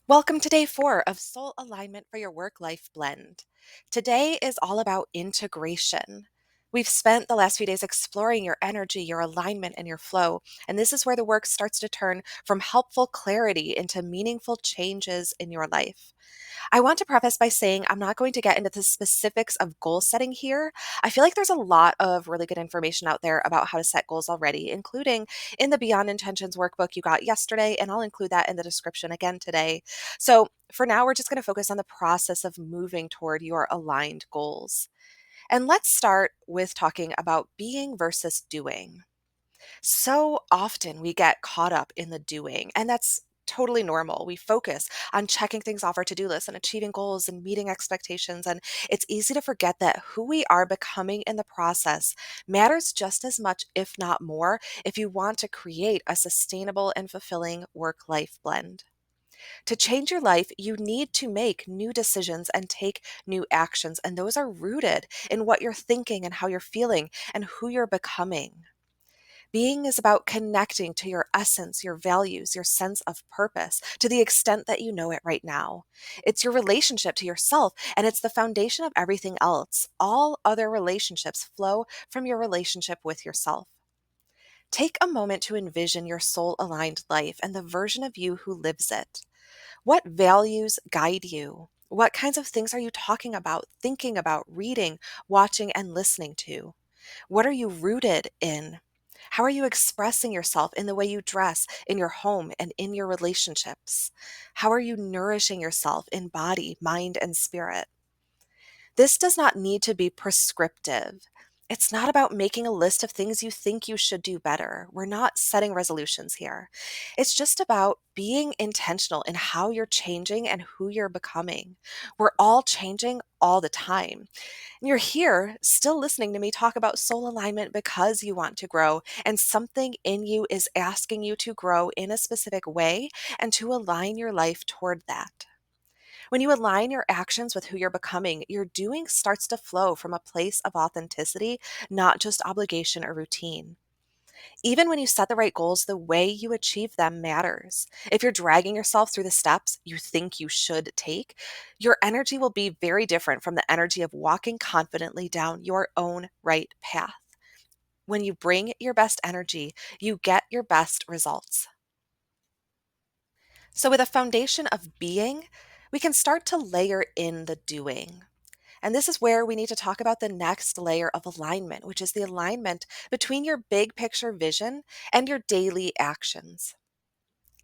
Welcome to day 4 of Soul Alignment for Your Work Life Blend. Today is all about integration. We've spent the last few days exploring your energy, your alignment, and your flow, and this is where the work starts to turn from helpful clarity into meaningful changes in your life. I want to preface by saying I'm not going to get into the specifics of goal setting here. I feel like there's a lot of really good information out there about how to set goals already, including in the Beyond Intentions workbook you got yesterday, and I'll include that in the description again today. So for now, we're just going to focus on the process of moving toward your aligned goals. And let's start with talking about being versus doing. So often we get caught up in the doing, and that's totally normal. We focus on checking things off our to do list and achieving goals and meeting expectations. And it's easy to forget that who we are becoming in the process matters just as much, if not more, if you want to create a sustainable and fulfilling work life blend. To change your life, you need to make new decisions and take new actions. And those are rooted in what you're thinking and how you're feeling and who you're becoming. Being is about connecting to your essence, your values, your sense of purpose to the extent that you know it right now. It's your relationship to yourself, and it's the foundation of everything else. All other relationships flow from your relationship with yourself. Take a moment to envision your soul aligned life and the version of you who lives it. What values guide you? What kinds of things are you talking about, thinking about, reading, watching, and listening to? What are you rooted in? How are you expressing yourself in the way you dress, in your home, and in your relationships? How are you nourishing yourself in body, mind, and spirit? This does not need to be prescriptive. It's not about making a list of things you think you should do better. We're not setting resolutions here. It's just about being intentional in how you're changing and who you're becoming. We're all changing all the time. And you're here still listening to me talk about soul alignment because you want to grow, and something in you is asking you to grow in a specific way and to align your life toward that. When you align your actions with who you're becoming, your doing starts to flow from a place of authenticity, not just obligation or routine. Even when you set the right goals, the way you achieve them matters. If you're dragging yourself through the steps you think you should take, your energy will be very different from the energy of walking confidently down your own right path. When you bring your best energy, you get your best results. So, with a foundation of being, we can start to layer in the doing. And this is where we need to talk about the next layer of alignment, which is the alignment between your big picture vision and your daily actions.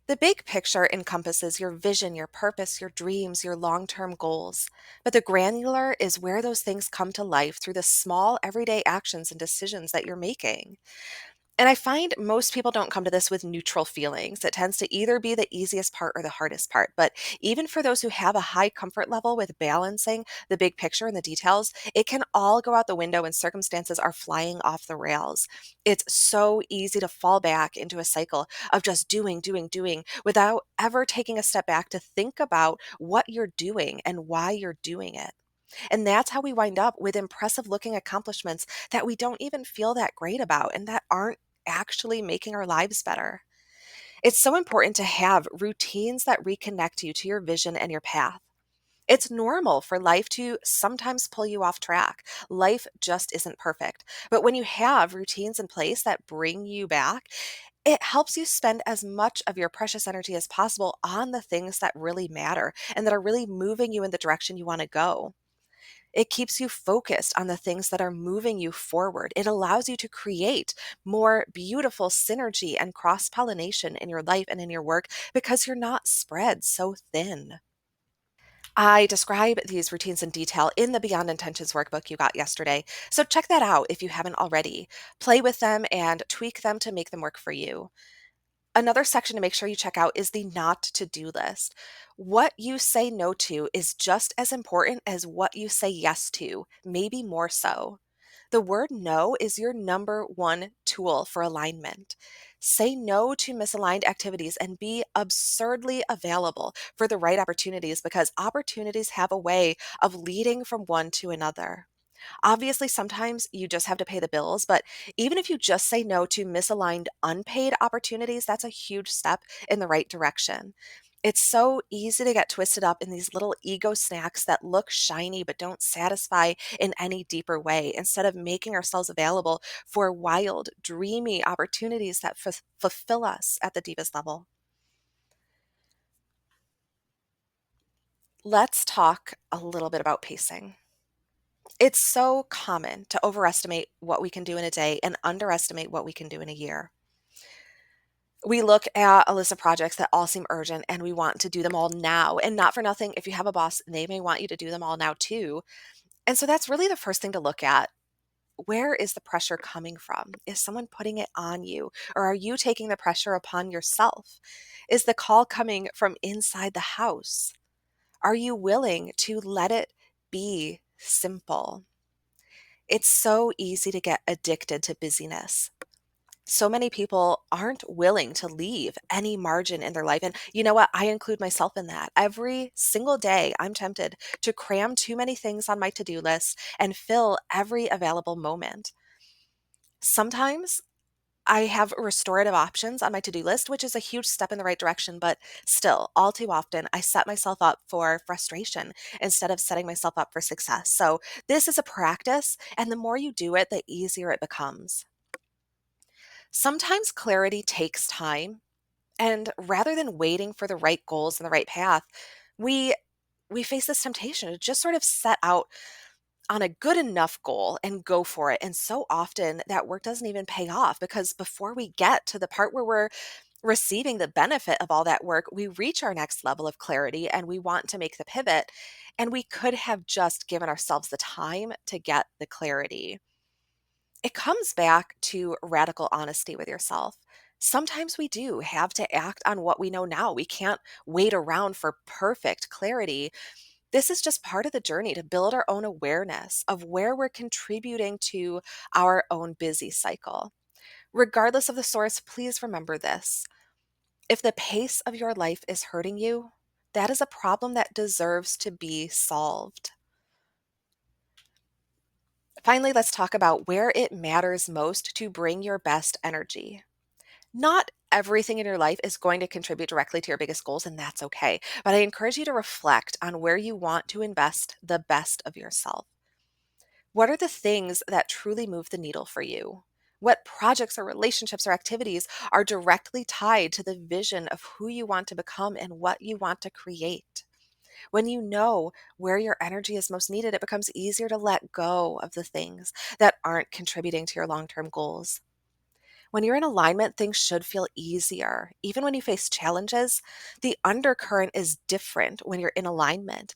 The big picture encompasses your vision, your purpose, your dreams, your long term goals. But the granular is where those things come to life through the small, everyday actions and decisions that you're making. And I find most people don't come to this with neutral feelings. It tends to either be the easiest part or the hardest part. But even for those who have a high comfort level with balancing the big picture and the details, it can all go out the window when circumstances are flying off the rails. It's so easy to fall back into a cycle of just doing, doing, doing without ever taking a step back to think about what you're doing and why you're doing it. And that's how we wind up with impressive looking accomplishments that we don't even feel that great about and that aren't actually making our lives better. It's so important to have routines that reconnect you to your vision and your path. It's normal for life to sometimes pull you off track. Life just isn't perfect. But when you have routines in place that bring you back, it helps you spend as much of your precious energy as possible on the things that really matter and that are really moving you in the direction you want to go. It keeps you focused on the things that are moving you forward. It allows you to create more beautiful synergy and cross pollination in your life and in your work because you're not spread so thin. I describe these routines in detail in the Beyond Intentions workbook you got yesterday, so check that out if you haven't already. Play with them and tweak them to make them work for you. Another section to make sure you check out is the not to do list. What you say no to is just as important as what you say yes to, maybe more so. The word no is your number one tool for alignment. Say no to misaligned activities and be absurdly available for the right opportunities because opportunities have a way of leading from one to another. Obviously, sometimes you just have to pay the bills, but even if you just say no to misaligned unpaid opportunities, that's a huge step in the right direction. It's so easy to get twisted up in these little ego snacks that look shiny but don't satisfy in any deeper way, instead of making ourselves available for wild, dreamy opportunities that fulfill us at the deepest level. Let's talk a little bit about pacing. It's so common to overestimate what we can do in a day and underestimate what we can do in a year. We look at a list of projects that all seem urgent and we want to do them all now. And not for nothing, if you have a boss, they may want you to do them all now too. And so that's really the first thing to look at. Where is the pressure coming from? Is someone putting it on you? Or are you taking the pressure upon yourself? Is the call coming from inside the house? Are you willing to let it be simple? It's so easy to get addicted to busyness. So many people aren't willing to leave any margin in their life. And you know what? I include myself in that. Every single day, I'm tempted to cram too many things on my to do list and fill every available moment. Sometimes I have restorative options on my to do list, which is a huge step in the right direction. But still, all too often, I set myself up for frustration instead of setting myself up for success. So, this is a practice, and the more you do it, the easier it becomes. Sometimes clarity takes time, and rather than waiting for the right goals and the right path, we we face this temptation to just sort of set out on a good enough goal and go for it. And so often that work doesn't even pay off, because before we get to the part where we're receiving the benefit of all that work, we reach our next level of clarity and we want to make the pivot. And we could have just given ourselves the time to get the clarity. It comes back to radical honesty with yourself. Sometimes we do have to act on what we know now. We can't wait around for perfect clarity. This is just part of the journey to build our own awareness of where we're contributing to our own busy cycle. Regardless of the source, please remember this. If the pace of your life is hurting you, that is a problem that deserves to be solved. Finally, let's talk about where it matters most to bring your best energy. Not everything in your life is going to contribute directly to your biggest goals, and that's okay. But I encourage you to reflect on where you want to invest the best of yourself. What are the things that truly move the needle for you? What projects or relationships or activities are directly tied to the vision of who you want to become and what you want to create? When you know where your energy is most needed, it becomes easier to let go of the things that aren't contributing to your long term goals. When you're in alignment, things should feel easier. Even when you face challenges, the undercurrent is different when you're in alignment.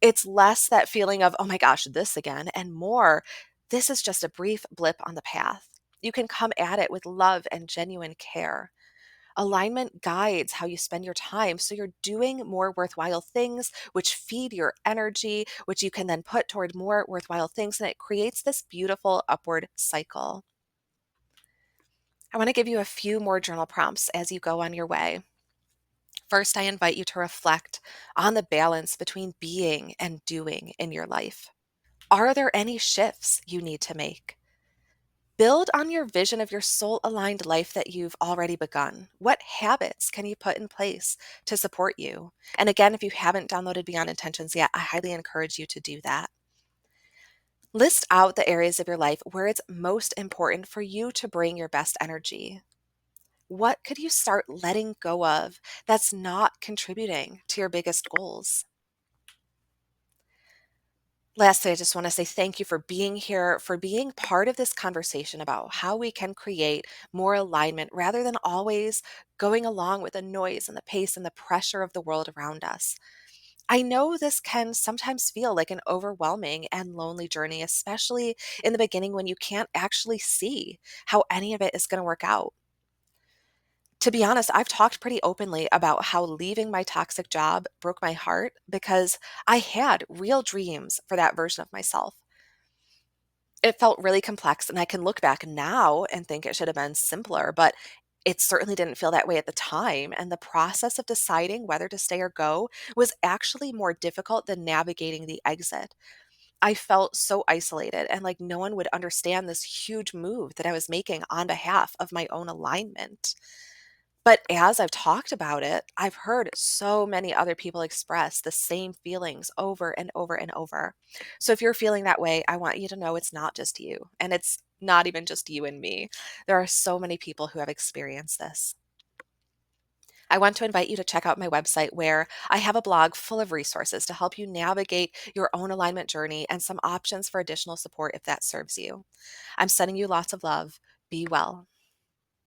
It's less that feeling of, oh my gosh, this again, and more, this is just a brief blip on the path. You can come at it with love and genuine care. Alignment guides how you spend your time, so you're doing more worthwhile things, which feed your energy, which you can then put toward more worthwhile things, and it creates this beautiful upward cycle. I want to give you a few more journal prompts as you go on your way. First, I invite you to reflect on the balance between being and doing in your life. Are there any shifts you need to make? Build on your vision of your soul aligned life that you've already begun. What habits can you put in place to support you? And again, if you haven't downloaded Beyond Intentions yet, I highly encourage you to do that. List out the areas of your life where it's most important for you to bring your best energy. What could you start letting go of that's not contributing to your biggest goals? Lastly, I just want to say thank you for being here, for being part of this conversation about how we can create more alignment rather than always going along with the noise and the pace and the pressure of the world around us. I know this can sometimes feel like an overwhelming and lonely journey, especially in the beginning when you can't actually see how any of it is going to work out. To be honest, I've talked pretty openly about how leaving my toxic job broke my heart, because I had real dreams for that version of myself. It felt really complex, and I can look back now and think it should have been simpler, but it certainly didn't feel that way at the time. And the process of deciding whether to stay or go was actually more difficult than navigating the exit. I felt so isolated and like no one would understand this huge move that I was making on behalf of my own alignment. But as I've talked about it, I've heard so many other people express the same feelings over and over and over. So if you're feeling that way, I want you to know it's not just you, and it's not even just you and me. There are so many people who have experienced this. I want to invite you to check out my website where I have a blog full of resources to help you navigate your own alignment journey and some options for additional support if that serves you. I'm sending you lots of love. Be well.